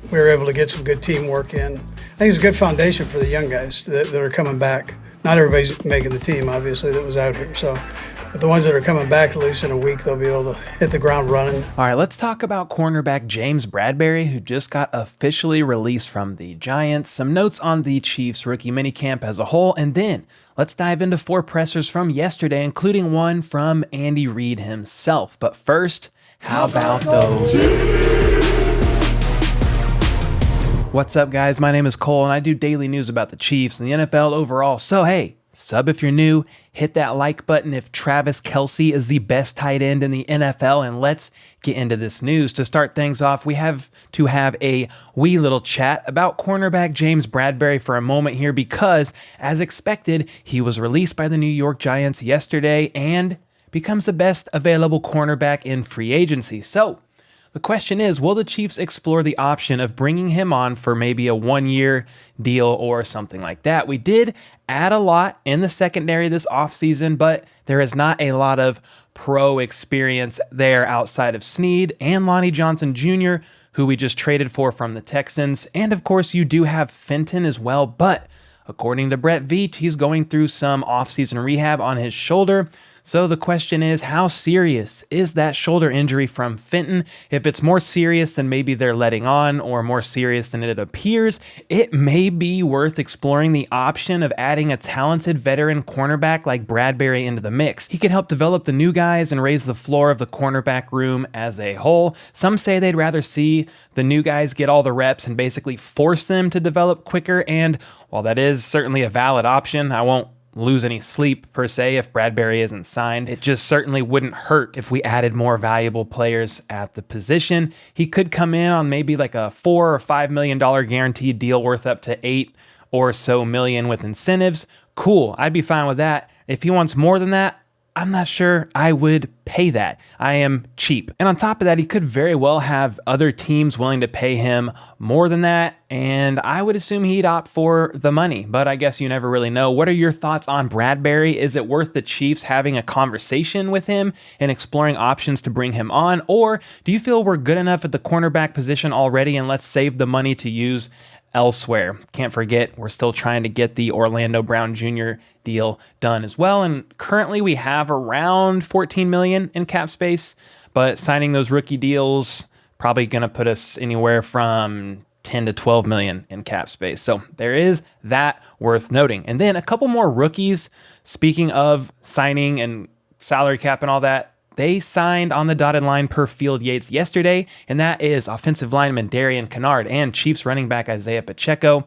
We were able to get some good teamwork in. I think it's a good foundation for the young guys that are coming back. Not everybody's making the team, obviously, that was out here. But the ones that are coming back, at least in a week, they'll be able to hit the ground running. All right, let's talk about cornerback James Bradberry, who just got officially released from the Giants. Some notes on the Chiefs rookie minicamp as a whole, and then let's dive into 4 pressers from yesterday, including one from Andy Reid himself. But first, how about those? What's up, guys? My name is Cole, and I do daily news about the Chiefs and the NFL overall. So hey, sub if you're new, hit that like button if Travis Kelce is the best tight end in the NFL, and let's get into this news. To start things off, we have to have a wee little chat about cornerback James Bradberry for a moment here because, as expected, he was released by the New York Giants yesterday and becomes the best available cornerback in free agency. So the question is, will the Chiefs explore the option of bringing him on for maybe a 1-year deal or something like that? We did add a lot in the secondary this offseason, but there is not a lot of pro experience there outside of Snead and Lonnie Johnson Jr., who we just traded for from the Texans. And of course, you do have Fenton as well, but according to Brett Veach, he's going through some offseason rehab on his shoulder. So the question is, how serious is that shoulder injury from Fenton? If it's more serious than maybe they're letting on, or more serious than it appears, it may be worth exploring the option of adding a talented veteran cornerback like Bradberry into the mix. He could help develop the new guys and raise the floor of the cornerback room as a whole. Some say they'd rather see the new guys get all the reps and basically force them to develop quicker. And while that is certainly a valid option, I won't lose any sleep per se if Bradberry isn't signed. It just certainly wouldn't hurt if we added more valuable players at the position. He could come in on maybe like a $4 or $5 million guaranteed deal worth up to $8 or so million with incentives. Cool, I'd be fine with that. If he wants more than that, I'm not sure I would pay that. I am cheap. And on top of that, he could very well have other teams willing to pay him more than that, and I would assume he'd opt for the money, but I guess you never really know. What are your thoughts on Bradberry? Is it worth the Chiefs having a conversation with him and exploring options to bring him on, or do you feel we're good enough at the cornerback position already and let's save the money to use elsewhere? Can't forget, we're still trying to get the Orlando Brown Jr. deal done as well. And currently we have around $14 million in cap space, but signing those rookie deals probably going to put us anywhere from 10 to 12 million in cap space. So there is that worth noting. And then a couple more rookies. Speaking of signing and salary cap and all that, they signed on the dotted line per Field Yates yesterday, and that is offensive lineman Darian Kinnard and Chiefs running back Nazeeh Pacheco.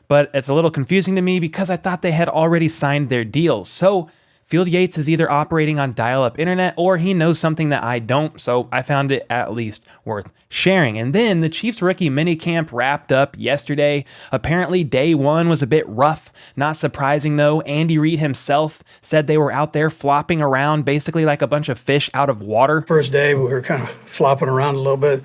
But it's a little confusing to me because I thought they had already signed their deals. So Field Yates is either operating on dial-up internet or he knows something that I don't, so I found it at least worth sharing. And then the Chiefs rookie minicamp wrapped up yesterday. Apparently day 1 was a bit rough. Not surprising though. Andy Reid himself said they were out there flopping around basically like a bunch of fish out of water. First day, we were kind of flopping around a little bit.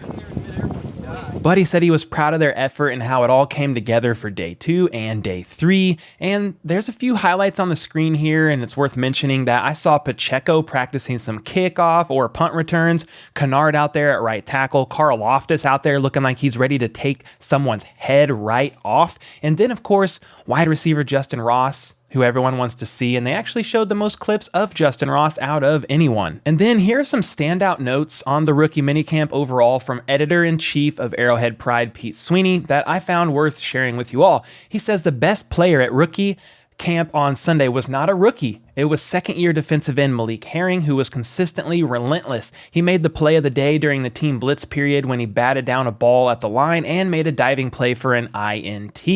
But he said he was proud of their effort and how it all came together for day 2 and day 3. And there's a few highlights on the screen here, and it's worth mentioning that I saw Pacheco practicing some kickoff or punt returns, Kinnard out there at right tackle, Karlaftis out there looking like he's ready to take someone's head right off. And then, of course, wide receiver Justyn Ross, who everyone wants to see, and they actually showed the most clips of Justyn Ross out of anyone. And then here are some standout notes on the rookie minicamp overall from editor-in-chief of Arrowhead Pride, Pete Sweeney, that I found worth sharing with you all. He says the best player at rookie camp on Sunday was not a rookie. It was second-year defensive end Malik Herring, who was consistently relentless. He made the play of the day during the team blitz period when he batted down a ball at the line and made a diving play for an INT.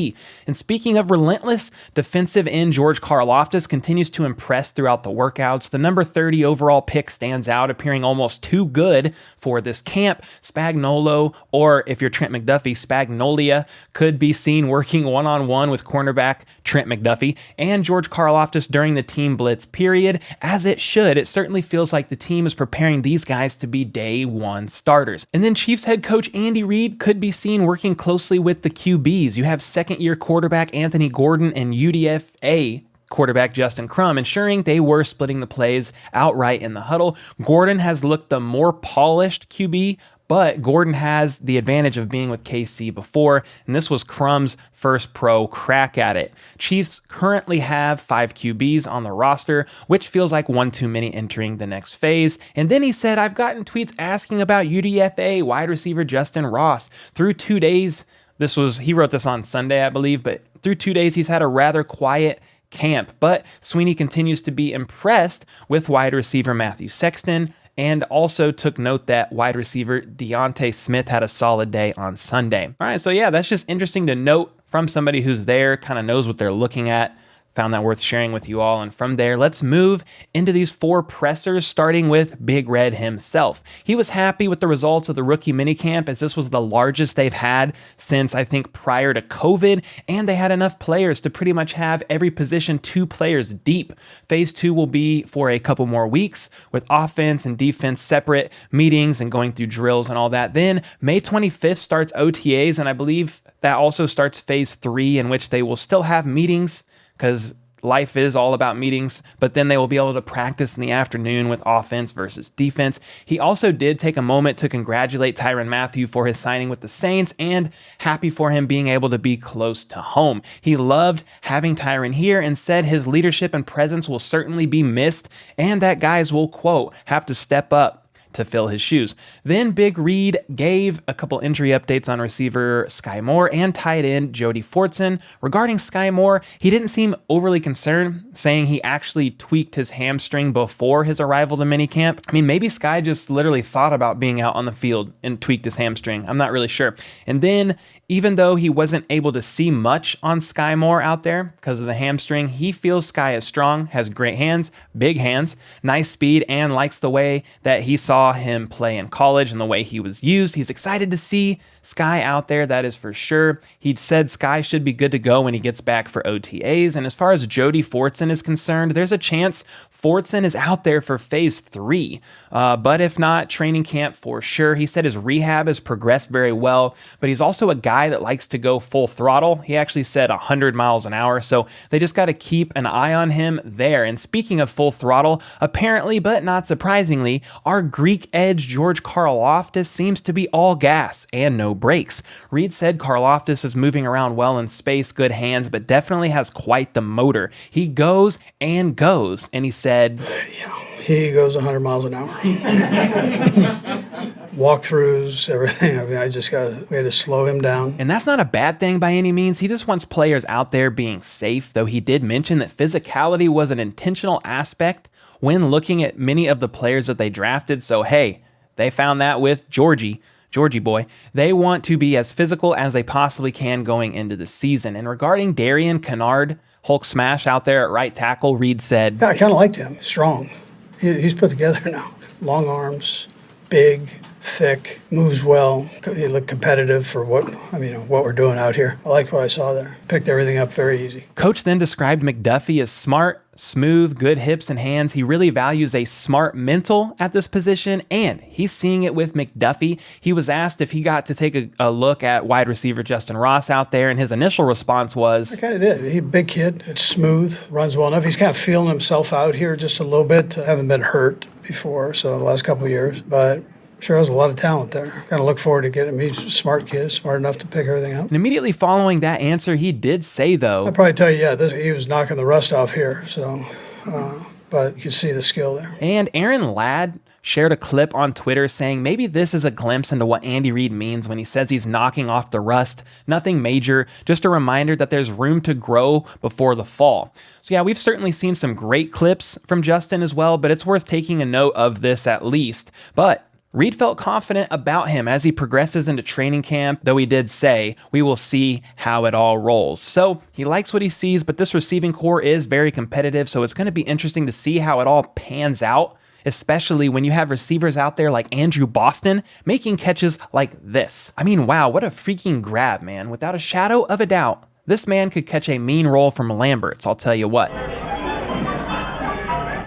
And speaking of relentless, defensive end George Karlaftis continues to impress throughout the workouts. The number 30 overall pick stands out, appearing almost too good for this camp. Spagnolo, or if you're Trent McDuffie, Spagnolia, could be seen working one-on-one with cornerback Trent McDuffie and George Karlaftis during the team blitz period, as it should. It certainly feels like the team is preparing these guys to be day 1 starters. And then Chiefs head coach Andy Reid could be seen working closely with the QBs. You have second-year quarterback Anthony Gordon and UDFA quarterback Justin Crum, ensuring they were splitting the plays outright in the huddle. Gordon has looked the more polished QB, But Gordon has the advantage of being with KC before, and this was Crumb's first pro crack at it. Chiefs currently have 5 QBs on the roster, which feels like one too many entering the next phase. And then he said, I've gotten tweets asking about UDFA wide receiver Justyn Ross. Through 2 days, he wrote this on Sunday, I believe, but through 2 days, he's had a rather quiet camp. But Sweeney continues to be impressed with wide receiver Matthew Sexton, and also took note that wide receiver Deontay Smith had a solid day on Sunday. All right, so yeah, that's just interesting to note from somebody who's there, kind of knows what they're looking at. Found that worth sharing with you all. And from there, let's move into these 4 pressers, starting with Big Red himself. He was happy with the results of the Rookie Minicamp, as this was the largest they've had since, I think, prior to COVID, and they had enough players to pretty much have every position 2 players deep. Phase 2 will be for a couple more weeks with offense and defense separate meetings and going through drills and all that. Then May 25th starts OTAs, and I believe that also starts phase 3, in which they will still have meetings, because life is all about meetings, but then they will be able to practice in the afternoon with offense versus defense. He also did take a moment to congratulate Tyrann Mathieu for his signing with the Saints, and happy for him being able to be close to home. He loved having Tyrann here and said his leadership and presence will certainly be missed, and that guys will, quote, have to step up to fill his shoes. Then Big Reid gave a couple injury updates on receiver Sky Moore and tight end Jody Fortson. Regarding Sky Moore, he didn't seem overly concerned, saying he actually tweaked his hamstring before his arrival to minicamp. I mean, maybe Sky just literally thought about being out on the field and tweaked his hamstring. I'm not really sure. And then, even though he wasn't able to see much on Sky Moore out there because of the hamstring, he feels Sky is strong, has great hands, big hands, nice speed, and likes the way that he saw him play in college and the way he was used. He's excited to see Sky out there, that is for sure. He'd said Sky should be good to go when he gets back for OTAs. And as far as Jody Fortson is concerned, there's a chance Fortson is out there for phase 3. But if not, training camp for sure. He said his rehab has progressed very well, but he's also a guy that likes to go full throttle. He actually said 100 miles an hour, so they just got to keep an eye on him there. And speaking of full throttle, apparently, but not surprisingly, our Greek edge George Karlaftis seems to be all gas and no brakes. Reid said Karlaftis is moving around well in space, good hands, but definitely has quite the motor. He goes and goes, and he said, he goes 100 miles an hour. Walkthroughs, everything. I mean, we had to slow him down. And that's not a bad thing by any means. He just wants players out there being safe, though he did mention that physicality was an intentional aspect when looking at many of the players that they drafted. So, hey, they found that with Georgie boy. They want to be as physical as they possibly can going into the season. And regarding Darian Kinnard, Hulk smash out there at right tackle, Reid said, yeah, I kind of liked him. Strong. He's put together now. Long arms, big, thick, moves well. He looked competitive for what we're doing out here. I like what I saw there. Picked everything up very easy. Coach then described Mcduffie as smart, smooth, good hips and hands. He really values a smart mental at this position, and he's seeing it with Mcduffie. He was asked if he got to take a look at wide receiver Justyn Ross out there, and his initial response was, I kind of did. He's a big kid. It's smooth, runs well enough. He's kind of feeling himself out here just a little bit. Haven't been hurt before, so the last couple of years, but sure has a lot of talent there. Kind of look forward to getting him. He's a smart kid, smart enough to pick everything up. And immediately following that answer, he did say, though, I'd probably tell you, he was knocking the rust off here. So, but you can see the skill there. And Aaron Ladd shared a clip on Twitter saying maybe this is a glimpse into what Andy Reid means when he says he's knocking off the rust. Nothing major, just a reminder that there's room to grow before the fall. So yeah, we've certainly seen some great clips from Justyn as well, but it's worth taking a note of this at least. But Reid felt confident about him as he progresses into training camp, though he did say, we will see how it all rolls. So he likes what he sees, but this receiving core is very competitive, so it's going to be interesting to see how it all pans out, especially when you have receivers out there like Andrew Boston making catches like this. I mean, wow, what a freaking grab, man. Without a shadow of a doubt, this man could catch a mean roll from Lambert's, I'll tell you what.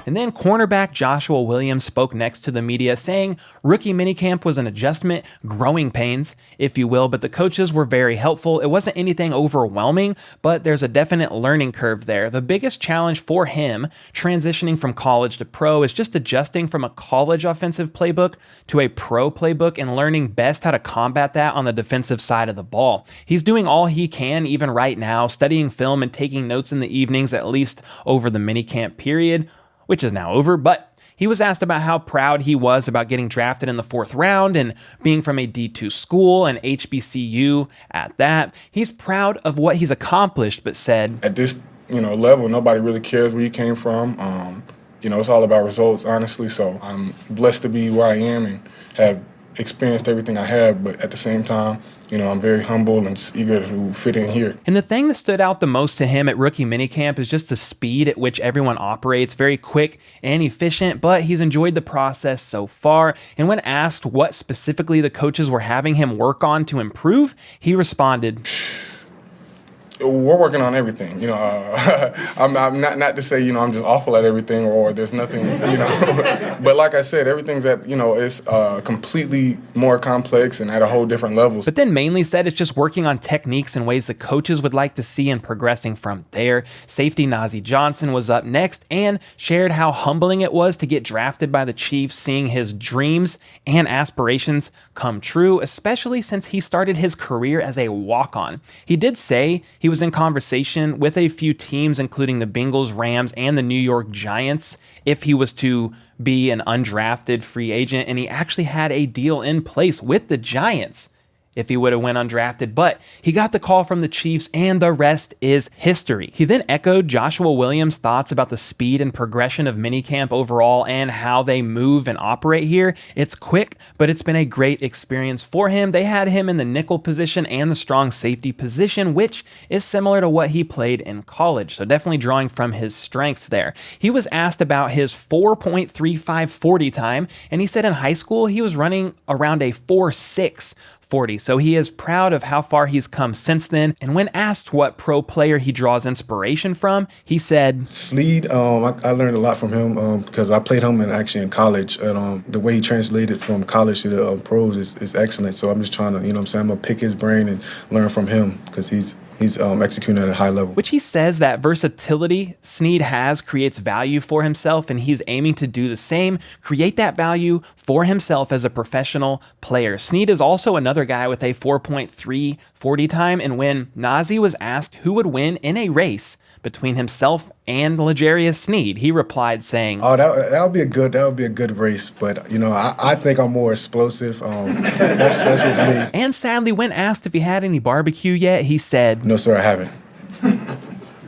And then cornerback Joshua Williams spoke next to the media, saying rookie minicamp was an adjustment, growing pains, if you will, but the coaches were very helpful. It wasn't anything overwhelming, but there's a definite learning curve there. The biggest challenge for him transitioning from college to pro is just adjusting from a college offensive playbook to a pro playbook and learning best how to combat that on the defensive side of the ball. He's doing all he can even right now, studying film and taking notes in the evenings, at least over the minicamp period, which is now over, but he was asked about how proud he was about getting drafted in the 4th round and being from a D2 school and HBCU at that. He's proud of what he's accomplished, but said, at this level, nobody really cares where you came from. It's all about results, honestly. So I'm blessed to be where I am and have experienced everything I have, but at the same time, I'm very humble and eager to fit in here. And the thing that stood out the most to him at Rookie Minicamp is just the speed at which everyone operates, very quick and efficient, but he's enjoyed the process so far. And when asked what specifically the coaches were having him work on to improve, he responded, we're working on everything. I'm not to say, I'm just awful at everything or there's nothing, But like I said, everything's is completely more complex and at a whole different level. But then mainly said it's just working on techniques and ways the coaches would like to see and progressing from there. Safety Nazeeh Johnson was up next and shared how humbling it was to get drafted by the Chiefs, seeing his dreams and aspirations come true, especially since he started his career as a walk-on. He did say he was in conversation with a few teams, including the Bengals, Rams, and the New York Giants, if he was to be an undrafted free agent, and he actually had a deal in place with the Giants if he would have went undrafted, but he got the call from the Chiefs and the rest is history. He then echoed Joshua Williams' thoughts about the speed and progression of minicamp overall and how they move and operate here. It's quick, but it's been a great experience for him. They had him in the nickel position and the strong safety position, which is similar to what he played in college, so definitely drawing from his strengths there. He was asked about his 4.35 40 time, and he said in high school he was running around a 4.6 40. So he is proud of how far he's come since then. And when asked what pro player he draws inspiration from, he said, Sneed, I learned a lot from him because I played him in college. And the way he translated from college to the pros is excellent. So I'm just trying to, I'm going to pick his brain and learn from him because he's executing at a high level. Which he says that versatility Sneed has creates value for himself, and he's aiming to do the same, create that value for himself as a professional player. Sneed is also another guy with a 4.3 40 time, and when Nazeeh was asked who would win in a race between himself and L'Jarius Sneed, he replied saying, "Oh, that would be a good race, but I think I'm more explosive. That's just me." And sadly, when asked if he had any barbecue yet, he said, "No, sir, I haven't.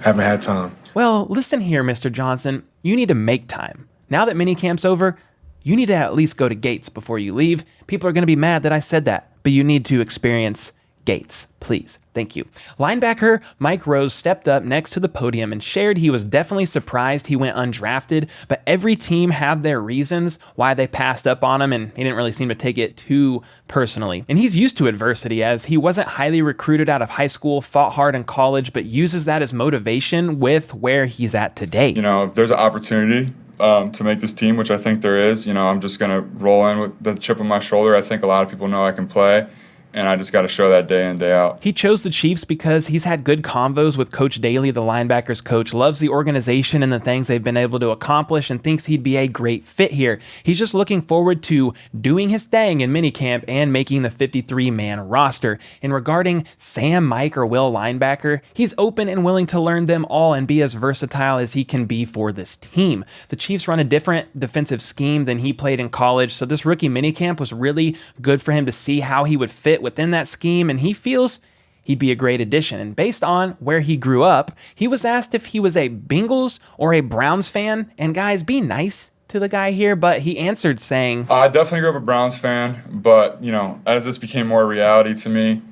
Haven't had time." Well, listen here, Mr. Johnson. You need to make time. Now that minicamp's over, you need to at least go to Gates before you leave. People are going to be mad that I said that, but you need to experience Gates, please. Thank you. Linebacker Mike Rose stepped up next to the podium and shared he was definitely surprised he went undrafted, but every team had their reasons why they passed up on him, and he didn't really seem to take it too personally. And he's used to adversity, as he wasn't highly recruited out of high school, fought hard in college, but uses that as motivation with where he's at today. If there's an opportunity to make this team, which I think there is, I'm just going to roll in with the chip on my shoulder. I think a lot of people know I can play, and I just got to show that day in, day out. He chose the Chiefs because he's had good convos with Coach Daly, the linebackers coach, loves the organization and the things they've been able to accomplish, and thinks he'd be a great fit here. He's just looking forward to doing his thing in minicamp and making the 53-man roster. And regarding Sam, Mike, or Will linebacker, he's open and willing to learn them all and be as versatile as he can be for this team. The Chiefs run a different defensive scheme than he played in college, so this rookie minicamp was really good for him to see how he would fit within that scheme, and he feels he'd be a great addition. And based on where he grew up, he was asked if he was a Bengals or a Browns fan, and guys, be nice to the guy here, but he answered saying, I definitely grew up a Browns fan, but, as this became more reality to me,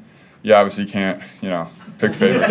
you obviously can't, pick favorites.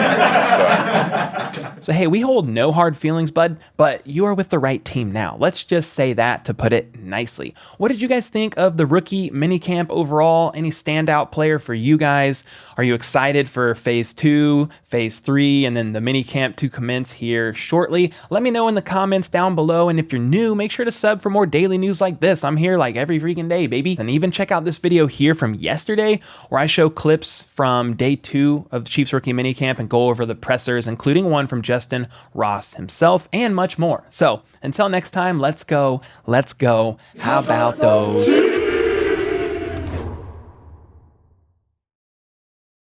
So, hey, we hold no hard feelings, bud, but you are with the right team now. Let's just say that to put it nicely. What did you guys think of the rookie minicamp overall? Any standout player for you guys? Are you excited for phase 2, phase 3, and then the minicamp to commence here shortly? Let me know in the comments down below. And if you're new, make sure to sub for more daily news like this. I'm here like every freaking day, baby. And even check out this video here from yesterday where I show clips from day 2 of the Chiefs rookie minicamp and go over the pressers, including one from Justyn Ross himself and much more. So until next time, let's go. How about those